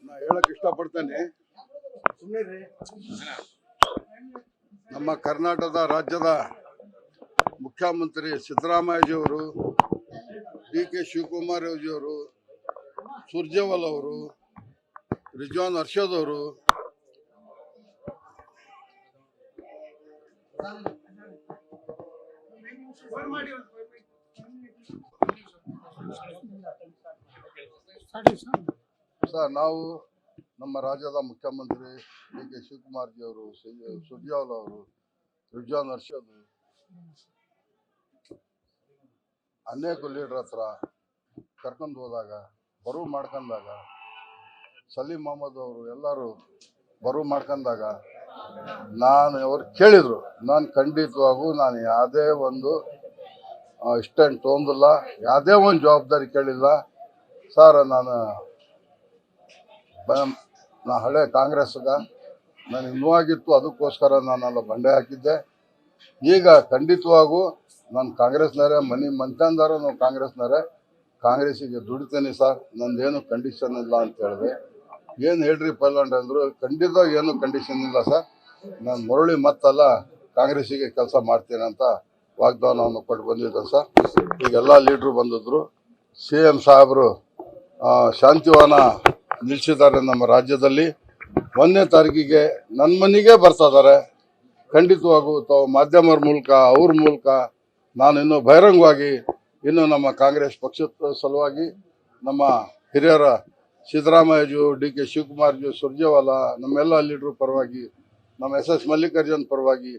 ನಾ ಹೇಳಕ್ ಇಷ್ಟಪಡ್ತೇನೆ. ನಮ್ಮ ಕರ್ನಾಟಕದ ರಾಜ್ಯದ ಮುಖ್ಯಮಂತ್ರಿ ಸಿದ್ದರಾಮಯ್ಯಜಿಯವರು, ಡಿ.ಕೆ. ಶಿವಕುಮಾರ್ ಅವರು, ಸುರ್ಜೇವಾಲಾ ಅವರು, ರಿಜ್ವಾನ್ ಅರ್ಷದ್ ಅವರು, ಸರ್, ನಾವು ನಮ್ಮ ರಾಜ್ಯದ ಮುಖ್ಯಮಂತ್ರಿ ಡಿ.ಕೆ. ಶಿವಕುಮಾರ್ ಅವರು, ಸುರ್ಜೇವಾಲಾ ಅವರು, ರಿಜ್ವಾನ್ ಅರ್ಷದ್, ಅನೇಕ ಲೀಡರ್ ಹತ್ರ ಕರ್ಕೊಂಡು ಹೋದಾಗ, ಬರುವ ಮಾಡ್ಕೊಂಡಾಗ, ಸಲೀಂ ಅಹಮದ್ ಅವರು ಎಲ್ಲರೂ ಬರುವ ಮಾಡ್ಕೊಂಡಾಗ ನಾನು ಅವ್ರು ಕೇಳಿದ್ರು. ನಾನು ಖಂಡಿತವಾಗೂ ನಾನು ಯಾವುದೇ ಒಂದು ಇಷ್ಟೇನು ತೊಂದಿಲ್ಲ, ಯಾವುದೇ ಒಂದು ಜವಾಬ್ದಾರಿ ಕೇಳಿಲ್ಲ ಸರ್. ನಾನು ಹಳೆ ಕಾಂಗ್ರೆಸ್ಗ ನನಗೆ ನೋವಾಗಿತ್ತು, ಅದಕ್ಕೋಸ್ಕರ ನಾನೆಲ್ಲ ಬಂಡೆ ಹಾಕಿದ್ದೆ. ಈಗ ಖಂಡಿತವಾಗೂ ನಾನು ಕಾಂಗ್ರೆಸ್ನವರೇ, ಮಂತ್ಯಂದಾರು ನಾವು ಕಾಂಗ್ರೆಸ್ನವರೇ, ಕಾಂಗ್ರೆಸ್ಸಿಗೆ ದುಡಿತೇನೆ ಸರ್, ನಂದೇನು ಕಂಡೀಷನ್ ಇಲ್ಲ ಅಂತ ಹೇಳಿದೆ. ಏನು ಹೇಳ್ರಿ ಪೈಲಂಡ್ ಅಂದರು. ಖಂಡಿತ ಏನು ಕಂಡೀಷನ್ ಇಲ್ಲ ಸರ್, ನಾನು ಮರಳಿ ಮತ್ತಲ್ಲ ಕಾಂಗ್ರೆಸ್ಸಿಗೆ ಕೆಲಸ ಮಾಡ್ತೇನೆ ಅಂತ ವಾಗ್ದಾನವನ್ನು ಕೊಟ್ಟು ಬಂದಿದ್ದೆ ಸರ್. ಈಗೆಲ್ಲ ಲೀಡ್ರು ಬಂದಿದ್ರು. CM ಸಾಹೇಬರು ಶಾಂತಿವನ ನಿಲ್ಲಿಸಿದ್ದಾರೆ ನಮ್ಮ ರಾಜ್ಯದಲ್ಲಿ. 1ನೇ ತಾರೀಕಿಗೆ ನನ್ನ ಮನೆಗೆ ಬರ್ತಾ ಇದ್ದಾರೆ. ಖಂಡಿತವಾಗೂ ತಾವು ಮಾಧ್ಯಮರ ಮೂಲಕ, ಅವ್ರ ಮೂಲಕ ನಾನು ಇನ್ನೂ ಬಹಿರಂಗವಾಗಿ ಇನ್ನು ನಮ್ಮ ಕಾಂಗ್ರೆಸ್ ಪಕ್ಷದ ಸಲುವಾಗಿ, ನಮ್ಮ ಹಿರಿಯರ ಸಿದ್ದರಾಮಯ್ಯಜು, ಡಿ.ಕೆ. ಶಿವಕುಮಾರ್ಜು, ಸುರ್ಜೇವಾಲಾ, ನಮ್ಮೆಲ್ಲ ಲೀಡ್ರು ಪರವಾಗಿ, ನಮ್ಮ SS ಮಲ್ಲಿಕಾರ್ಜುನ್ ಪರವಾಗಿ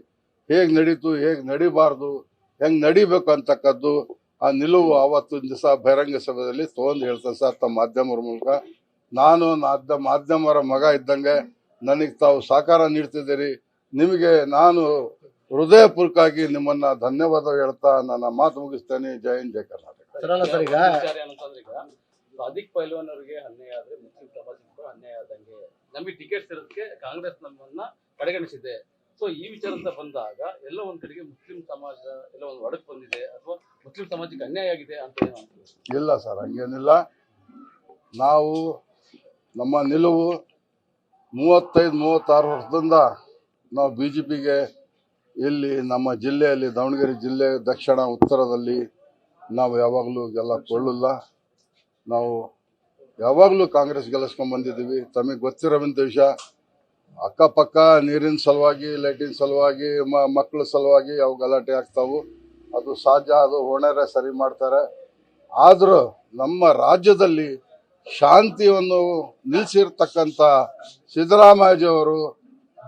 ಹೇಗೆ ನಡೀತು, ಹೇಗೆ ನಡಿಬಾರ್ದು, ಹೆಂಗೆ ನಡಿಬೇಕು ಅಂತಕ್ಕದ್ದು ಆ ನಿಲುವು ಆವತ್ತಿನ ದಿವಸ ಬಹಿರಂಗ ಸಭೆಯಲ್ಲಿ ತೊಗೊಂಡು ಹೇಳ್ತೇನೆ ಸರ್. ತಮ್ಮ ಮಾಧ್ಯಮರ ಮೂಲಕ ನಾನು ಮಾಧ್ಯಮರ ಮಗ ಇದ್ದಂಗೆ ನನಗೆ ತಾವು ಸಹಕಾರ ನೀಡ್ತಿದ್ದೀರಿ. ನಿಮಗೆ ನಾನು ಹೃದಯಪೂರ್ವಕವಾಗಿ ನಿಮ್ಮನ್ನ ಧನ್ಯವಾದ ಹೇಳ್ತಾ ನನ್ನ ಮಾತು ಮುಗಿಸ್ತೇನೆ. ಜೈ ಹಿಂದ್, ಜೈ ಕರ್ನಾಟಕ. ಸಾದಿಕ್ ಪೈಲ್ವಾನ್ ಅವರಿಗೆ ಅನ್ಯಾಯ ಆದ್ರೆ ಮುಸ್ಲಿಂ ಸಮಾಜಕ್ಕೂ ಅನ್ಯಾಯ ಆದಂಗೆ. ನಮಗೆ ಟಿಕೆಟ್ ಸಿರೋದಕ್ಕೆ ಕಾಂಗ್ರೆಸ್ ನಮ್ಮನ್ನ ಕಡೆಗಣಿಸಿದೆ. ಸೊ ಈ ವಿಚಾರದಿಂದ ಬಂದಾಗ ಎಲ್ಲ ಒಂದ್ ಕಡೆಗೆ ಮುಸ್ಲಿಂ ಸಮಾಜ ಎಲ್ಲ ಒಂದು ಒಡಕ್ ಬಂದಿದೆ, ಅಥವಾ ಮುಸ್ಲಿಂ ಸಮಾಜಕ್ಕೆ ಅನ್ಯಾಯ ಆಗಿದೆ ಅಂತ ಇಲ್ಲ ಸರ್, ಹಂಗೇನಿಲ್ಲ. ನಾವು ನಮ್ಮ ನಿಲುವು 35-36 ವರ್ಷದಿಂದ ನಾವು BJPಗೆ ಇಲ್ಲಿ ನಮ್ಮ ಜಿಲ್ಲೆಯಲ್ಲಿ, ದಾವಣಗೆರೆ ಜಿಲ್ಲೆ ದಕ್ಷಿಣ ಉತ್ತರದಲ್ಲಿ ನಾವು ಯಾವಾಗಲೂ ಕೊಳ್ಳಿಲ್ಲ. ನಾವು ಯಾವಾಗಲೂ ಕಾಂಗ್ರೆಸ್ ಗೆಲ್ಲಿಸ್ಕೊಂಡು ಬಂದಿದ್ದೀವಿ. ತಮಗೆ ಗೊತ್ತಿರೋವಂಥ ವಿಷಯ, ಅಕ್ಕಪಕ್ಕ ನೀರಿನ ಸಲುವಾಗಿ, ಲೈಟಿನ ಸಲುವಾಗಿ, ಮಕ್ಕಳ ಸಲುವಾಗಿ ಅವು ಗಲಾಟೆ ಆಗ್ತಾವು. ಅದು ಸಹಜ, ಅದು ಹೊಣೆರೆ ಸರಿ ಮಾಡ್ತಾರೆ. ಆದರೂ ನಮ್ಮ ರಾಜ್ಯದಲ್ಲಿ ಶಾಂತಿಯನ್ನು ನಿಲ್ಲಿಸಿರ್ತಕ್ಕಂಥ ಸಿದ್ದರಾಮಯ್ಯಜಿಯವರು,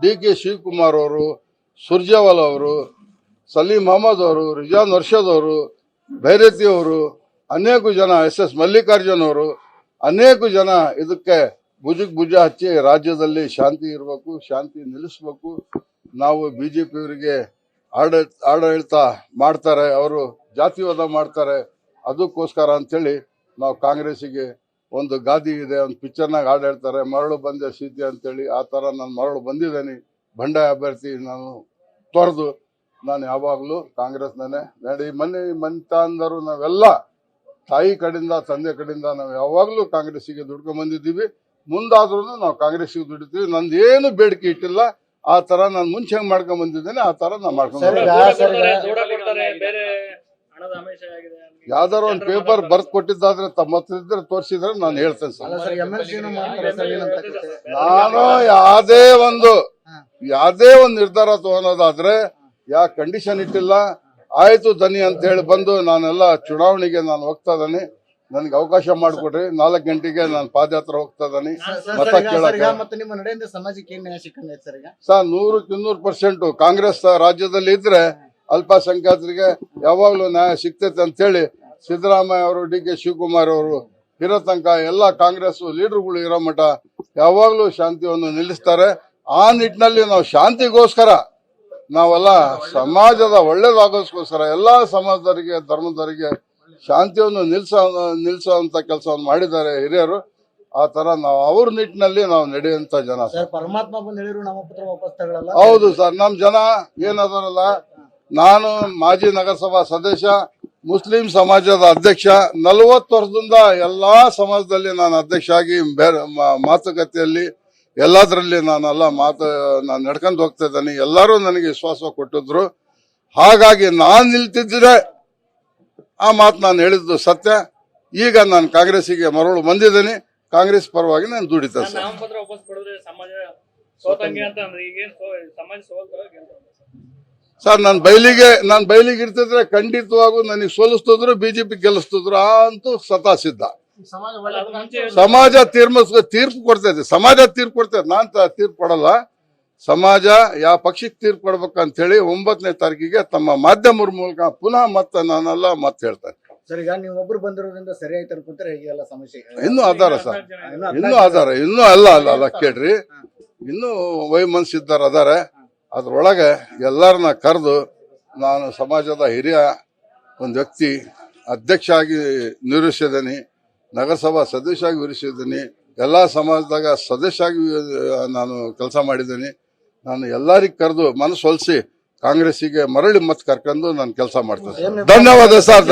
ಡಿ.ಕೆ. ಶಿವಕುಮಾರ್ ಅವರು, ಸುರ್ಜೇವಾಲಾ ಅವರು, ಸಲೀಂ ಅಹಮದ್ ಅವರು, ರಿಜ್ವಾನ್ ಅರ್ಷದ್ ಅವರು, ಭೈರತಿ ಅವರು, ಅನೇಕ ಜನ, SS ಮಲ್ಲಿಕಾರ್ಜುನ್ ಅವರು, ಅನೇಕ ಜನ ಇದಕ್ಕೆ ಭುಜಕ್ಕೆ ಭುಜ ಹಚ್ಚಿ ರಾಜ್ಯದಲ್ಲಿ ಶಾಂತಿ ಇರಬೇಕು, ಶಾಂತಿ ನಿಲ್ಲಿಸಬೇಕು. ನಾವು BJPಯವರಿಗೆ ಆಡಳಿತ ಮಾಡ್ತಾರೆ, ಅವರು ಜಾತಿವಾದ ಮಾಡ್ತಾರೆ, ಅದಕ್ಕೋಸ್ಕರ ಅಂತೇಳಿ ನಾವು ಕಾಂಗ್ರೆಸ್ಸಿಗೆ ಒಂದು ಗಾದಿ ಇದೆ, ಒಂದು ಪಿಕ್ಚರ್ನಾಗ ಹಾಡು ಹೇಳ್ತಾರೆ, ಮರಳು ಬಂದೆ ಸೀತೆ ಅಂತೇಳಿ. ಆ ಥರ ನಾನು ಮರಳು ಬಂದಿದ್ದೇನೆ. ಬಂಡಾಯ ಅಭ್ಯರ್ಥಿ ನಾನು ತೊರೆದು ನಾನು ಯಾವಾಗಲೂ ಕಾಂಗ್ರೆಸ್ನೇ ಮಂತ್ಯಂದರು ನಾವೆಲ್ಲ ತಾಯಿ ಕಡೆಯಿಂದ, ತಂದೆ ಕಡೆಯಿಂದ ನಾವು ಯಾವಾಗಲೂ ಕಾಂಗ್ರೆಸ್ಸಿಗೆ ದುಡ್ಕೊಂಡು ಬಂದಿದ್ದೀವಿ. ಮುಂದಾದ್ರೂ ನಾವು ಕಾಂಗ್ರೆಸ್ಸಿಗೆ ದುಡಿತೀವಿ. ನಂದೇನು ಬೇಡಿಕೆ ಇಟ್ಟಿಲ್ಲ. ಆ ತರ ನಾನು ಮುಂಚೆ ಹೆಂಗ್ ಮಾಡ್ಕೊಂಡ್ ಬಂದಿದ್ದೇನೆ ಆ ತರ ನಾನು ಮಾಡ್ಕೊಂಡು ಯಾವ್ದಾರ ಒಂದು ಪೇಪರ್ ಬರ್ದ್ ಕೊಟ್ಟಿದ್ದಾದ್ರೆ ತಮ್ಮ ಹತ್ರ ಇದ್ರೆ ತೋರಿಸಿದ್ರೆ ನಾನು ಹೇಳ್ತೇನೆ ಸರ್. ನಾನು ಯಾವ್ದೇ ಒಂದು ನಿರ್ಧಾರ ತಗೊಳೋದಾದ್ರೆ ಯಾವ ಕಂಡೀಷನ್ ಇಟ್ಟಿಲ್ಲ. ಆಯ್ತು ದನಿ ಅಂತ ಹೇಳಿ ಬಂದು ನಾನೆಲ್ಲ ಚುನಾವಣೆಗೆ ನಾನು ಹೋಗ್ತಾ ಇದ್ದಾನೆ. ನನಗೆ ಅವಕಾಶ ಮಾಡಿಕೊಡ್ರಿ. 4 ಗಂಟೆಗೆ ನಾನು ಪಾದಯಾತ್ರೆ ಹೋಗ್ತಾ ಇದ್ದಾನೆ ಮತ ಕೇಳಕ್ಕೆ. ಸರ್ 100% ಕಾಂಗ್ರೆಸ್ ರಾಜ್ಯದಲ್ಲಿ ಇದ್ರೆ ಅಲ್ಪಸಂಖ್ಯಾತರಿಗೆ ಯಾವಾಗ್ಲೂ ನ್ಯಾಯ ಸಿಗ್ತೈತೆ ಅಂತ ಹೇಳಿ ಸಿದ್ದರಾಮಯ್ಯ ಅವರು, ಡಿ.ಕೆ. ಶಿವಕುಮಾರ್ ಅವರು ಇರೋ ತನಕ ಎಲ್ಲ ಕಾಂಗ್ರೆಸ್ ಲೀಡರ್ಗಳು ಇರೋ ಮಠ ಯಾವಾಗ್ಲೂ ಶಾಂತಿಯನ್ನು ನಿಲ್ಲಿಸ್ತಾರೆ. ಆ ನಿಟ್ಟಿನಲ್ಲಿ ನಾವು ಶಾಂತಿಗೋಸ್ಕರ ನಾವೆಲ್ಲ ಸಮಾಜದ ಒಳ್ಳೇದಾಗೋಸ್ಕರ ಎಲ್ಲಾ ಸಮಾಜದವರಿಗೆ, ಧರ್ಮದವರಿಗೆ ಶಾಂತಿಯನ್ನು ನಿಲ್ಲಿಸುವಂತ ಕೆಲಸವನ್ನು ಮಾಡಿದ್ದಾರೆ ಹಿರಿಯರು. ಆ ತರ ನಾವು ಅವ್ರ ನಿಟ್ಟಿನಲ್ಲಿ ನಾವು ನಡೆಯುವಂತ ಜನ. ಹೌದು ಸರ್, ನಮ್ ಜನ ಏನದಾರಲ್ಲ, ನಾನು ಮಾಜಿ ನಗರಸಭಾ ಸದಸ್ಯ, ಮುಸ್ಲಿಂ ಸಮಾಜದ ಅಧ್ಯಕ್ಷ 40 ವರ್ಷದಿಂದ ಎಲ್ಲಾ ಸಮಾಜದಲ್ಲಿ ನಾನು ಅಧ್ಯಕ್ಷ ಆಗಿ ಬೇರೆ ಮಾತುಕತೆಯಲ್ಲಿ ಎಲ್ಲದರಲ್ಲಿ ನಾನು ನಡ್ಕೊಂಡು ಹೋಗ್ತಾ ಇದ್ದೇನೆ. ಎಲ್ಲರೂ ನನಗೆ ವಿಶ್ವಾಸ ಕೊಟ್ಟಿದ್ರು. ಹಾಗಾಗಿ ನಾನು ನಿಲ್ತಿದ್ರೆ ಆ ಮಾತು ನಾನು ಹೇಳಿದ್ದು ಸತ್ಯ. ಈಗ ನಾನು ಕಾಂಗ್ರೆಸ್ಸಿಗೆ ಮರಳು ಬಂದಿದ್ದೀನಿ. ಕಾಂಗ್ರೆಸ್ ಪರವಾಗಿ ನಾನು ದುಡಿತಾ ಸರ್. ನಾಮಪತ್ರ ವಾಪಸ್ ಪಡೆದ್ರೆ ಸಮಾಜ ಸೋತಂಗೆ ಅಂತ ಅಂದ್ರೆ ಈಗೇನು ಸಮಾಜ ಸೋಲ್ತಾರೆ ಸರ್, ನಾನು ಬೈಲಿಗೆ ಇರ್ತಿದ್ರೆ ಖಂಡಿತವಾಗೂ ನನಗೆ ಸೋಲಿಸ್ತಿದ್ರು, ಬಿಜೆಪಿ ಗೆಲ್ಲಿಸ್ತಿದ್ರು ಅಂತೂ ಸತಾ ಸಿದ್ಧ. ಸಮಾಜ ತೀರ್ಪು ಕೊಡ್ತೈತೆ. ಸಮಾಜ ತೀರ್ಪು ಕೊಡ್ತೈತೆ. ನಾನ್ ತೀರ್ಪು ಕೊಡಲ್ಲ. ಸಮಾಜ ಯಾವ ಪಕ್ಷಕ್ಕೆ ತೀರ್ಪು ಕೊಡ್ಬೇಕಂತ ಹೇಳಿ 9ನೇ ತಾರೀಕಿಗೆ ತಮ್ಮ ಮಾಧ್ಯಮರ ಮೂಲಕ ಪುನಃ ಮತ್ತೆ ಹೇಳ್ತಾರೆ. ಸರ್, ಈಗ ನೀವು ಒಬ್ರು ಬಂದಿರೋದ್ರಿಂದ ಸರಿ ಆಯ್ತು ಅನ್ಕೊಂತಾರೆ. ಹೇಗೆಲ್ಲ ಸಮಸ್ಯೆ ಇನ್ನೂ ಆಧಾರ ಸರ್, ಇನ್ನೂ ಅಲ್ಲ ಕೇಳ್ರಿ, ಇನ್ನೂ ವೈಮನಸ್ಸಿದ್ದಾರೆ ಅದಾರೆ. ಅದ್ರೊಳಗೆ ಎಲ್ಲರನ್ನ ಕರೆದು ನಾನು ಸಮಾಜದ ಹಿರಿಯ ಒಂದು ವ್ಯಕ್ತಿ ಅಧ್ಯಕ್ಷ ಆಗಿ ನಿರ್ವಹಿಸಿದ್ದೀನಿ, ನಗರಸಭಾ ಸದಸ್ಯ ಆಗಿ ನಿರ್ವಹಿಸಿದ್ದೀನಿ, ಎಲ್ಲಾ ಸಮಾಜದಾಗ ಸದಸ್ಯ ಆಗಿ ನಾನು ಕೆಲಸ ಮಾಡಿದ್ದೀನಿ. ನಾನು ಎಲ್ಲರಿಗೂ ಕರೆದು ಮನಸ್ಸೊಲಿಸಿ ಕಾಂಗ್ರೆಸ್ಸಿಗೆ ಮರಳಿ ಮತ್ತೆ ಕರ್ಕೊಂಡು ನಾನು ಕೆಲಸ ಮಾಡ್ತೇನೆ. ಧನ್ಯವಾದ ಸರ್.